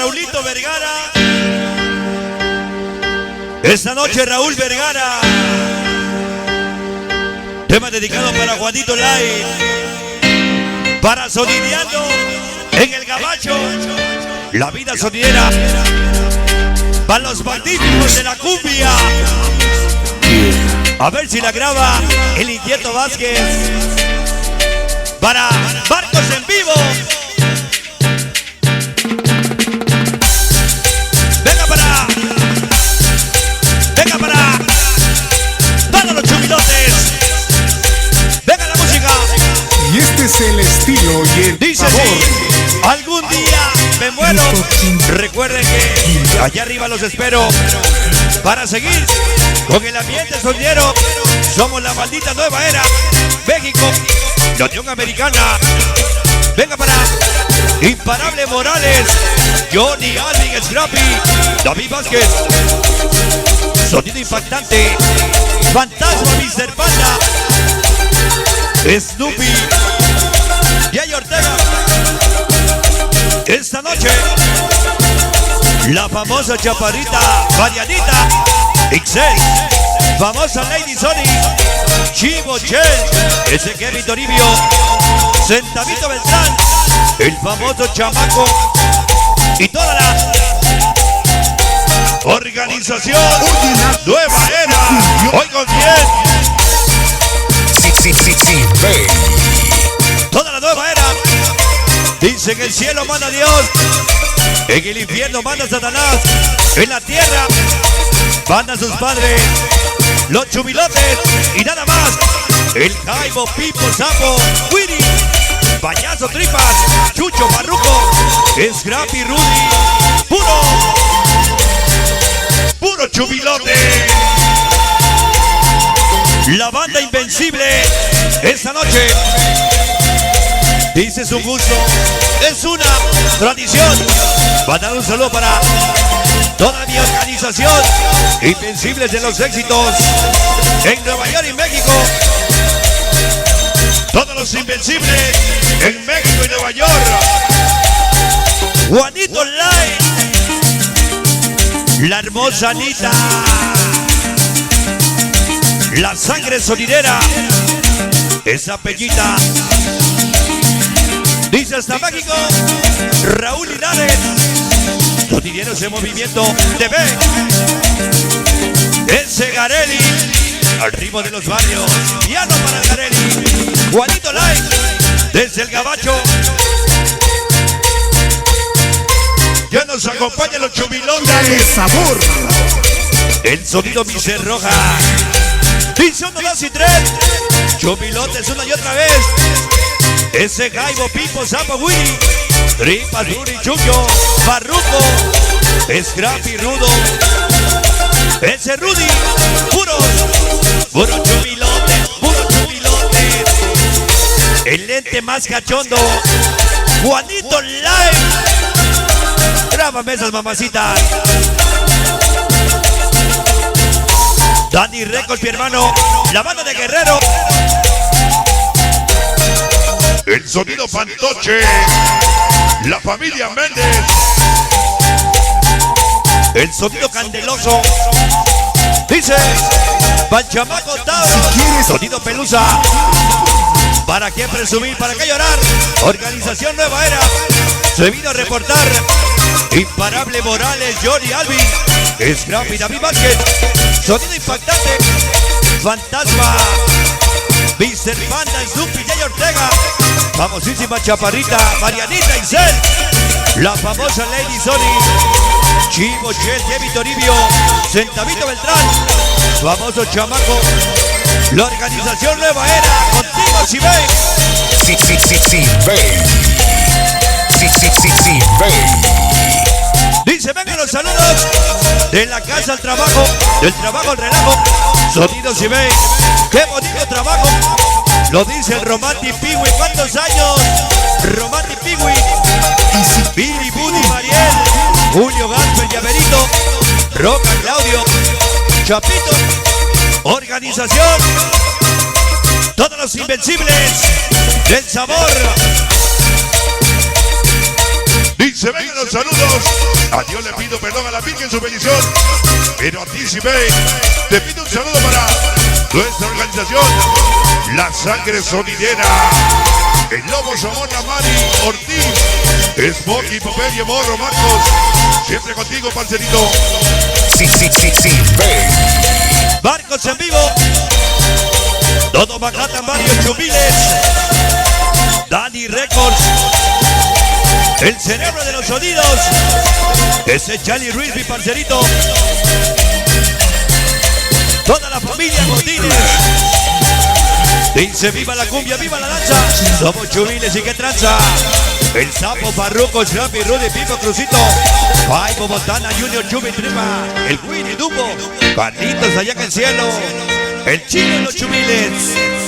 Raulito Vergara. Esta noche Raúl Vergara. Tema dedicado para Juanito Lai. Para Sonideando en el Gabacho. La vida sonidera. Para los magníficos de la cumbia. A ver si la graba el Inquieto Vázquez. Para Marcos en vivo. Venga para todos los chumilotes. Venga la música. Y este es el estilo y el dice sabor. Sí, algún día me muero. Recuerden que allá arriba los espero para seguir con el ambiente sonidero. Somos la maldita nueva era. México, la Unión Americana. Venga para Imparable Morales, Johnny Alvin, Scrappy, David Vázquez. Sonido impactante. Fantasma, Mr. Panda, Snoopy, Jay Ortega. Esta noche, la famosa chaparrita Marianita, Ixel, famosa Lady Sony, Chivo Chel, ese Kevin Toribio, Centavito Beltrán, el famoso chamaco y toda la organización Nueva Era. Hoy con 10. Sí, baby. Toda la nueva era. Dice que el cielo manda a Dios, en el infierno manda a Satanás, en la tierra manda a sus padres, los chumilotes y nada más. El Jaibo, Pipo, Sapo, Willy, Payaso, Tripas, Chucho, Barruco, Scrappy, Rudy, puro chumilote. La banda invencible esta noche. Dice su gusto, es una tradición. Va a dar un saludo para toda mi organización Invencibles de los Éxitos en Nueva York y México. Todos los Invencibles en México y Nueva York. Juanito Lai, la hermosa Anita, la sangre sonidera, esa Pellita. Dice hasta México, Raúl Linares, Sonideros en Movimiento TV, ese Garelli, al ritmo de los barrios, piano para Garelli, Juanito Lai, desde el Gabacho. Ya nos acompañan los chumilotes. Dale sabor. El sonido Michelle Roja. Dice 1, 2 y 3. Chumilotes una y otra vez. Ese Jaibo, Pipo, Sapo, Willy, Tripas, Rudy, Chucho, Barruco, Scrappy, Rudo, ese Rudy, puro chumilote, puro chumilote. El lente más cachondo, Juanito Lai. Grábame esas mamacitas. Danny Records, mi hermano, la banda de Guerrero. El sonido Fantoche, la familia Méndez. El sonido Candeloso. Dice Panchamaco Tao. Si quieres. Sonido Pelusa. ¿Para qué presumir? ¿Para qué llorar? Organización Nueva Era. Se vino a reportar Imparable Morales, Johnny Alvin, Scrappy, David Vázquez. Sonido impactante. Fantasma, Mr. Panda, Snoopy, Jay Ortega. Famosísima chaparrita Marianita Ixel, la famosa Lady Sony, Chivo Chel, Kevin Toribio, Centavito Beltrán, famoso chamaco. La organización Nueva Era, contigo Sibey. Sí, baby. Sí, baby. Dice, vengan los saludos de la casa al trabajo, del trabajo al relajo. Sonido Sibey, qué bonito trabajo. Lo dice el Romantic Pigui. ¿Cuántos años? Romantic Pigui. Billy, Buddy, Mariel, Julio, Gasper, Llaverito, Roca, Claudio, Chapito. Organización. Todos los invencibles del sabor. Dice, vengan los saludos. A Dios le pido perdón, a la Virgen su bendición. Pero a ti, sí, te pido un saludo para nuestra organización, La Sangre Sonidera. El Lobo Zamora, Mari Ortiz, Smokey, Popeye, Morro, Marcos. Siempre contigo, parcerito. Sí, ven. Marcos en vivo. Todo Manhattan, varios Chumiles. Dani Records. El cerebro de los sonidos. Ese Charlie Ruiz, mi parcerito. Toda la familia Martínez. Dice, viva la cumbia, viva la danza. Somos Chumiles y qué tranza. El Sapo, Parruco, Scrappy, Rudy, Pipo, Crucito. Paipo, Botana, Junior, Chumi, Trima. El Winnie, Dumbo. Carlitos allá en el cielo. El Chino y los Chumiles.